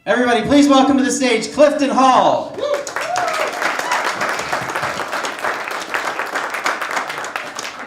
Everybody, please welcome to the stage Clifton Hall.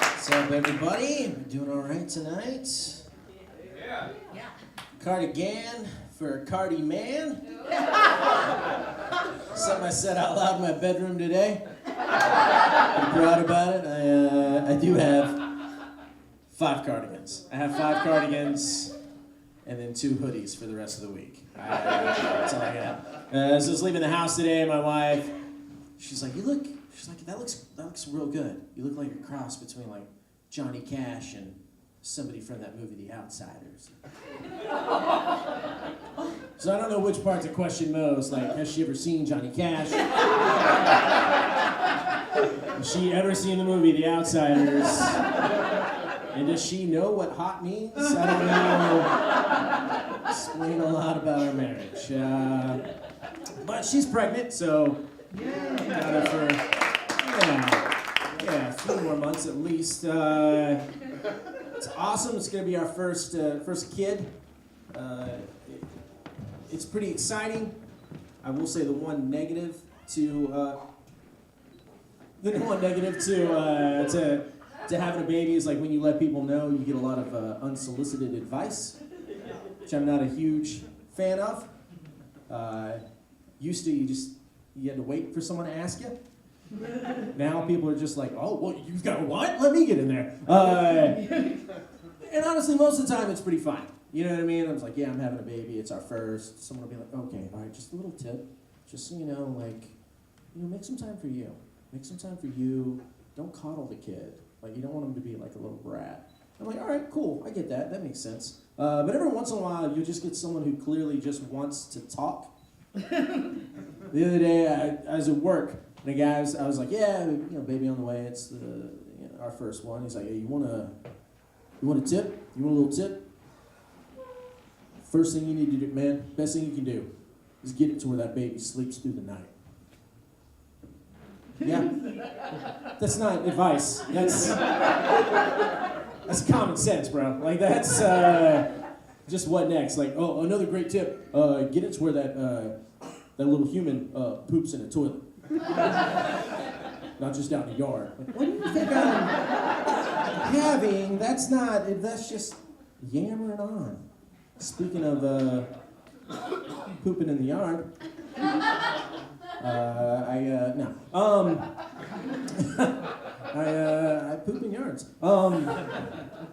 What's up, everybody? Doing all right tonight? Yeah. Cardigan for Cardi Man. Something I said out loud in my bedroom today. I'm proud about it. I do have 5 cardigans. I have 5 cardigans and then 2 hoodies for the rest of the week. That's all I got. So I was leaving the house today, and my wife, she's like, that looks real good. You look like a cross between like Johnny Cash and somebody from that movie, The Outsiders. So I don't know which part to question most. Like, has she ever seen Johnny Cash? Has she ever seen the movie, The Outsiders? And does she know what hot means? I don't know. Explain a lot about our marriage. But she's pregnant, so got her for a few more months at least. It's awesome. It's going to be our first kid. It's pretty exciting. I will say the one negative to having a baby is like when you let people know, you get a lot of unsolicited advice, which I'm not a huge fan of. Used to, you had to wait for someone to ask you. Now people are just like, oh, well, you've got what? Let me get in there. And honestly, most of the time it's pretty fine. You know what I mean? I was like, yeah, I'm having a baby. It's our first. Someone will be like, okay, all right, just a little tip. Just so you know, make some time for you. Make some time for you. Don't coddle the kid. Like, you don't want him to be like a little brat. I'm like, all right, cool. I get that. That makes sense. But every once in a while, you just get someone who clearly just wants to talk. The other day, I was at work, and a guy, I was like, yeah, baby on the way. It's our first one. He's like, hey, you want a tip? You want a little tip? First thing you need to do, man, best thing you can do is get it to where that baby sleeps through the night. Yeah, that's not advice. That's common sense, bro. Like, that's just what next? Like, oh, another great tip. Get it to where that little human poops in a toilet. Not just out in the yard. Like, what do you think I'm having? That's just yammering on. Speaking of pooping in the yard, I poop in yards.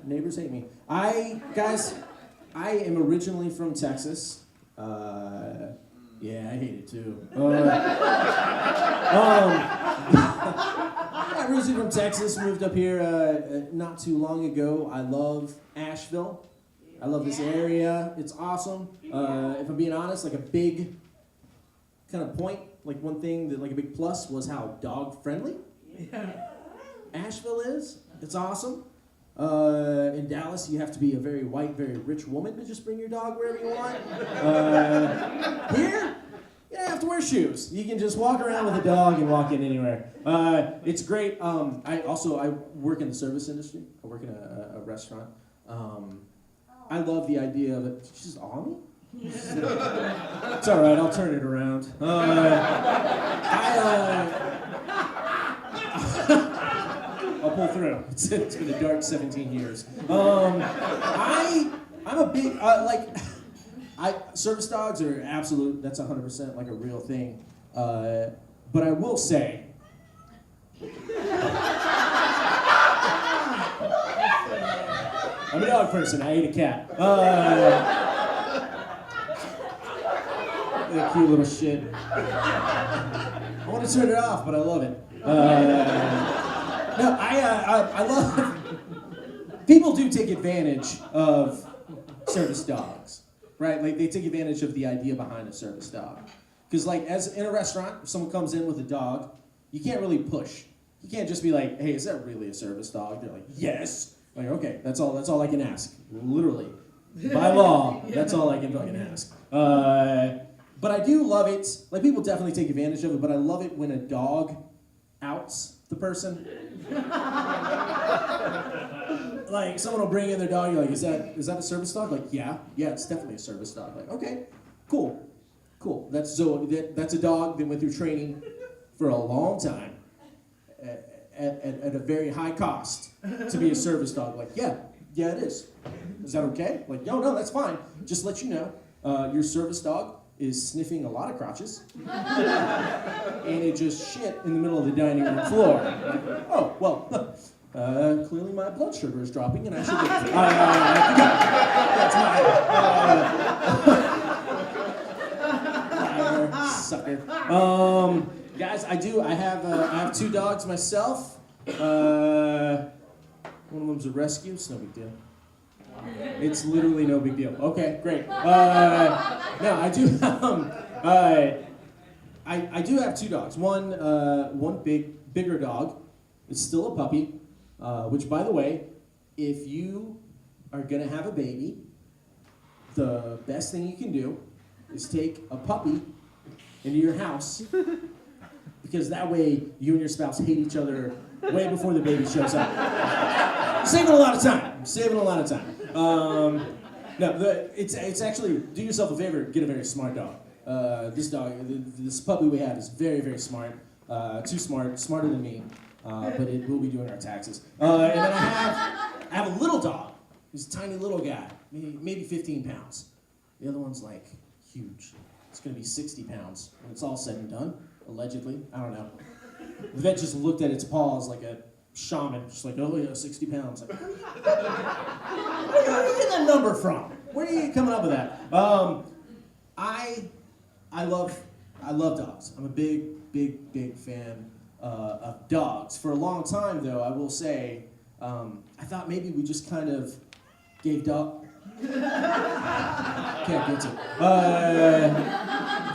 Neighbors hate me. I am originally from Texas. Yeah, I hate it too. I'm originally from Texas, moved up here not too long ago. I love Asheville. I love this area. It's awesome. If I'm being honest, like a big kind of point, like one thing that like a big plus was how dog friendly Asheville is. It's awesome. In Dallas, you have to be a very white, very rich woman to just bring your dog wherever you want. Here, you don't have to wear shoes. You can just walk around with a dog and walk in anywhere. It's great. I work in the service industry. I work in a restaurant. I love the idea of it. Did you just awe me? It's all right. I'll turn it around. I'll pull through. It's been a dark 17 years. I'm a big service dogs are absolute. That's 100% like a real thing. But I will say. I'm a dog person. I ate a cat. That cute little shit. I want to turn it off, but I love it. No, I love. People do take advantage of service dogs, right? Like they take advantage of the idea behind a service dog, because like as in a restaurant, if someone comes in with a dog, you can't really push. You can't just be like, "Hey, is that really a service dog?" They're like, "Yes." Like, okay, that's all I can ask. Literally, by law, that's all I can fucking ask. But I do love it. Like people definitely take advantage of it, but I love it when a dog outs the person. Like someone will bring in their dog. You're like, is that a service dog? Like, yeah, it's definitely a service dog. Like, okay, cool. cool. That's a dog that went through training for a long time at a very high cost to be a service dog. Like, yeah, it is. Is that okay? Like, no, that's fine. Just let you know, your service dog is sniffing a lot of crotches, and it just shit in the middle of the dining room floor. Like, oh, well, clearly my blood sugar is dropping, and I should get that's sucker. Guys, I have 2 dogs myself. One of them's a rescue. It's no big deal. It's literally no big deal. Okay, great. No, I do. I do have 2 dogs. One bigger dog. It's still a puppy. Which, by the way, if you are gonna have a baby, the best thing you can do is take a puppy into your house, because that way you and your spouse hate each other way before the baby shows up. Saving a lot of time. No, it's actually, do yourself a favor, get a very smart dog. This puppy we have is very, very smart. Too smart, smarter than me, but it will be doing our taxes. And then I have a little dog. He's a tiny little guy, maybe 15 pounds. The other one's like huge. It's gonna be 60 pounds when it's all said and done, allegedly. I don't know. The vet just looked at its paws like a shaman, just like, oh yeah, 60 pounds. Like, where are you getting that number from? Where are you coming up with that? I love dogs. I'm a big fan of dogs. For a long time, though, I will say, I thought maybe we just kind of gave dog. Can't get it.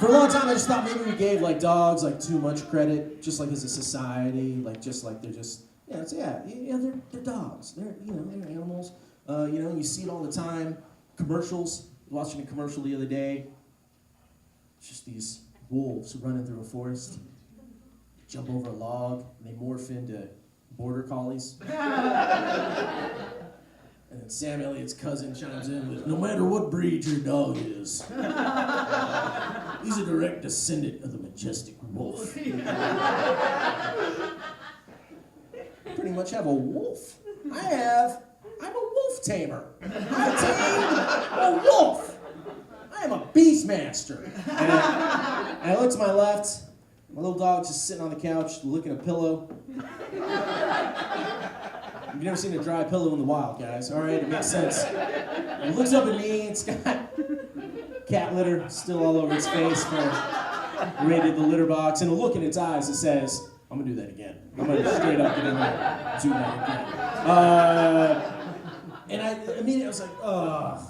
For a long time, I just thought maybe we gave like dogs like too much credit, just like as a society, like just like they're just they're dogs. They're they're animals. You see it all the time. Commercials. Watching a commercial the other day. It's just these wolves running through a forest, jump over a log, and they morph into border collies. And then Sam Elliott's cousin chimes in with, no matter what breed your dog is, he's a direct descendant of the majestic wolf. Pretty much have a wolf. I'm a wolf tamer. I tame a wolf. I am a beastmaster. And I look to my left, my little dog's just sitting on the couch, licking a pillow. You've never seen a dry pillow in the wild, guys. All right, it makes sense. It looks up at me. It's got cat litter still all over its face from raided the litter box, and a look in its eyes that says, "I'm gonna do that again. I'm gonna straight up get in there and do that again." And I immediately was like, "Ugh,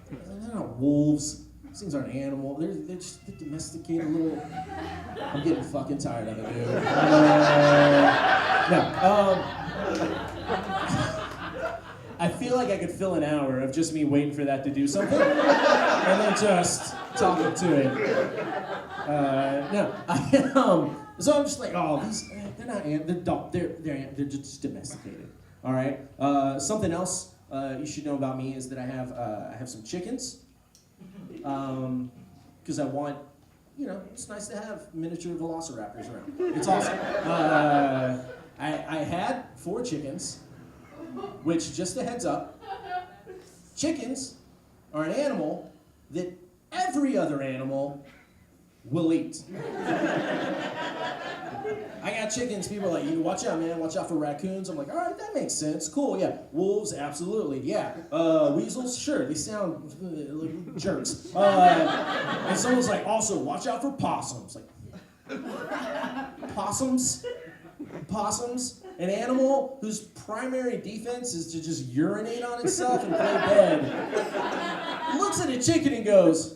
they're not wolves. These things aren't animal. They're domesticated little." I'm getting fucking tired of it, dude. I feel like I could fill an hour of just me waiting for that to do something, and then just talking to it. So I'm just like, oh, they're not they're just domesticated. All right. Something else you should know about me is that I have some chickens. Because I want, it's nice to have miniature velociraptors around. It's awesome. I had 4 chickens, which, just a heads up, chickens are an animal that every other animal will eat. I got chickens, people are like, you watch out, man, watch out for raccoons. I'm like, all right, that makes sense, cool, yeah. Wolves, absolutely, yeah. Weasels, sure, they sound like jerks. And someone's like, also, watch out for possums. Like, possums? Possums? An animal whose primary defense is to just urinate on itself and play dead. Looks at a chicken and goes,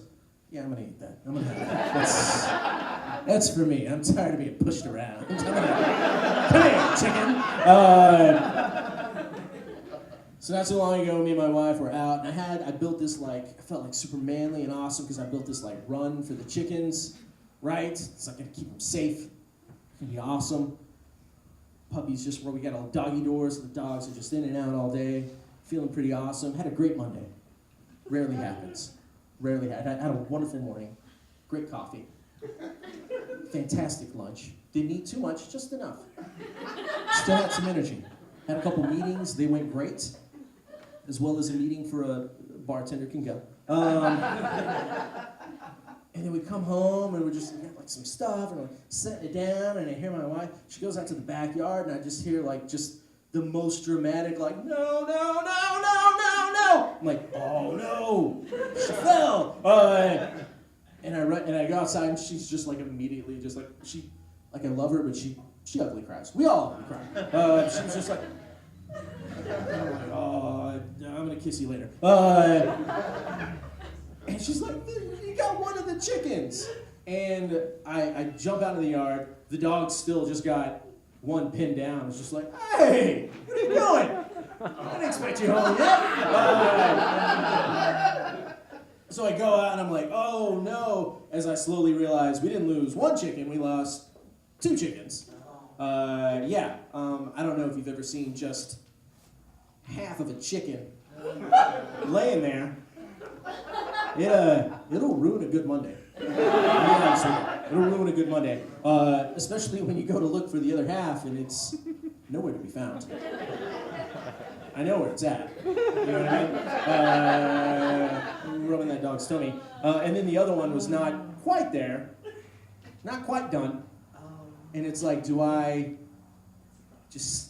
yeah, I'm gonna eat that. I'm gonna have that. That's for me. I'm tired of being pushed around. Come here, chicken. So not too long ago, me and my wife were out, and I built this I felt like super manly and awesome because I built this run for the chickens, right? It's gonna keep them safe. It's gonna be awesome. Puppies just where we got all doggy doors, so the dogs are just in and out all day. Feeling pretty awesome. Had a great Monday. Rarely happens. I had a wonderful morning. great coffee, fantastic lunch. Didn't eat too much, just enough. Still had some energy. Had a couple meetings, they went great, as well as a meeting for a bartender can go. And then we come home and we're just get like some stuff and we're setting it down, and I hear my wife, she goes out to the backyard and I just hear like just the most dramatic like, no, no, no, no, no, no. I'm like, oh no, she fell. And I go outside and she's just like immediately just like, I love her, but she ugly cries. We all ugly cry. She was just like, I'm like, oh, I'm gonna kiss you later. And she's like, you got one of the chickens. And I jump out of the yard. The dog still just got one pinned down. It's just like, hey, what are you doing? I didn't expect you home yet. So I go out and I'm like, oh no. As I slowly realize we didn't lose one chicken, we lost 2 chickens. I don't know if you've ever seen just half of a chicken laying there. It'll ruin a good Monday. It'll ruin a good Monday. Especially when you go to look for the other half and it's nowhere to be found. I know where it's at. You know what I mean? Rubbing that dog's tummy. And then the other one was not quite there. Not quite done. And it's like, do I just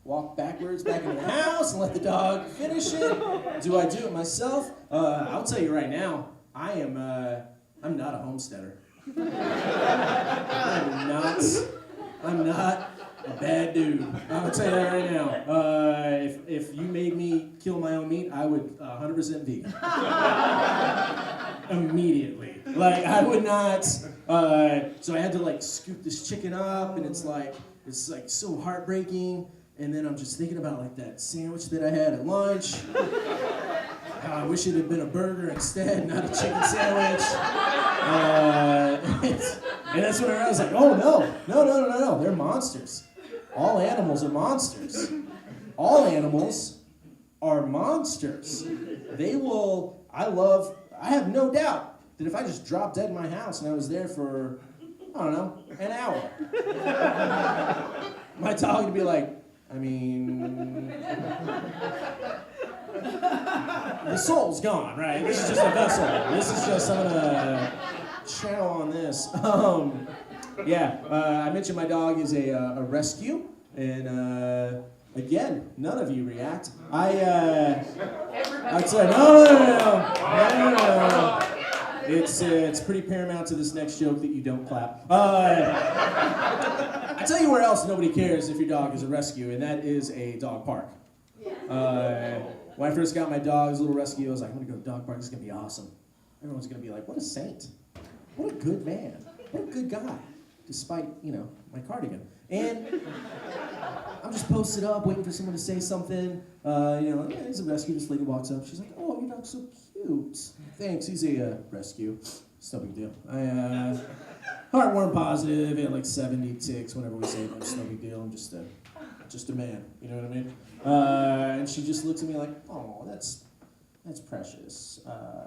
walk backwards back into the house and let the dog finish it? Do I do it myself? I'll tell you right now, I'm not a homesteader. I'm not a bad dude. I'll tell you that right now. If you made me kill my own meat, I would 100% vegan. Immediately. Like, I would not. So I had to like scoop this chicken up, and it's like so heartbreaking. And then I'm just thinking about like that sandwich that I had at lunch. I wish it had been a burger instead, not a chicken sandwich. And that's when I was like, oh no, they're monsters. All animals are monsters. All animals are monsters. I have no doubt that if I just dropped dead in my house and I was there for, I don't know, an hour, my dog would be like, I mean, the soul's gone, right? This is just a vessel. This is just, I'm gonna chow on this. I mentioned my dog is a rescue, and again, none of you react. I'd say, no. It's pretty paramount to this next joke that you don't clap. I tell you where else nobody cares if your dog is a rescue, and that is a dog park. When I first got my dog, his little rescue, I was like, I'm gonna go to the dog park, this is gonna be awesome. Everyone's gonna be like, what a saint. What a good man. What a good guy. Despite, my cardigan. And I'm just posted up, waiting for someone to say something. He's a rescue. This lady walks up. She's like, oh, your dog's so cute. Thanks, he's a rescue. It's no big deal. Heartworm positive, and like 70 ticks whenever we say it. It's no big deal. I'm just a man. You know what I mean? And she just looks at me like, oh, that's precious.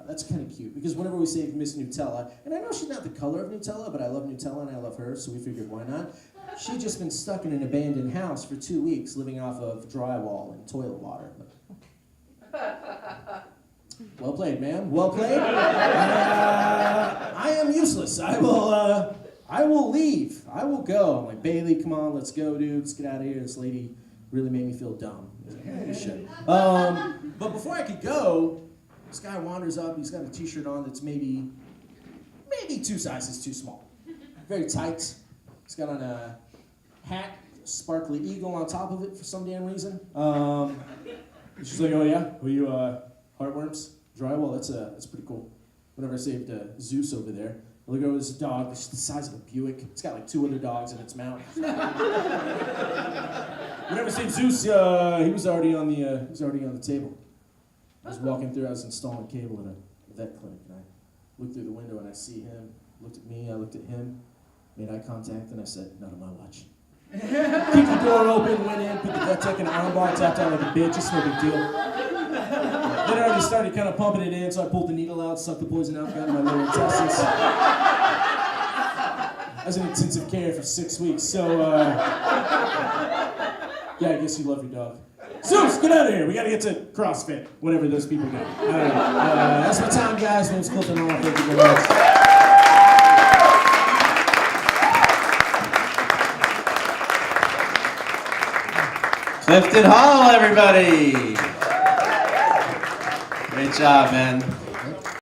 That's kind of cute. Because whenever we say Miss Nutella, and I know she's not the color of Nutella, but I love Nutella and I love her, so we figured why not? She'd just been stuck in an abandoned house for 2 weeks, living off of drywall and toilet water. Well played, ma'am. Well played. I am useless. I will leave. I will go. I'm like, Bailey, come on, let's go, dude. Let's get out of here. This lady really made me feel dumb. But before I could go, this guy wanders up. He's got a t-shirt on that's maybe 2 sizes too small. Very tight. He's got on a hat, sparkly eagle on top of it for some damn reason. She's like, oh yeah? Were you heartworms? Drywall? That's pretty cool. Whenever I saved Zeus over there, I look over this dog, it's the size of a Buick. It's got like 2 other dogs in its mouth. Whenever I saved Zeus, he was already on the table. I was walking through, I was installing cable at a vet clinic, and I looked through the window and I see him, looked at me, I looked at him, made eye contact, and I said, not on my watch. Kicked the door open, went in, put the vet tech in an armbar, tapped out like a bitch, it's no big deal. It already started kind of pumping it in, so I pulled the needle out, sucked the poison out, got in my little intestines. I was in intensive care for 6 weeks, so, yeah, I guess you love your dog. Zeus, get out of here. We got to get to CrossFit, whatever those people do. I don't know. That's my time, guys. My name's Clifton. Thank you very much. Clifton Hall, everybody. Great job, man.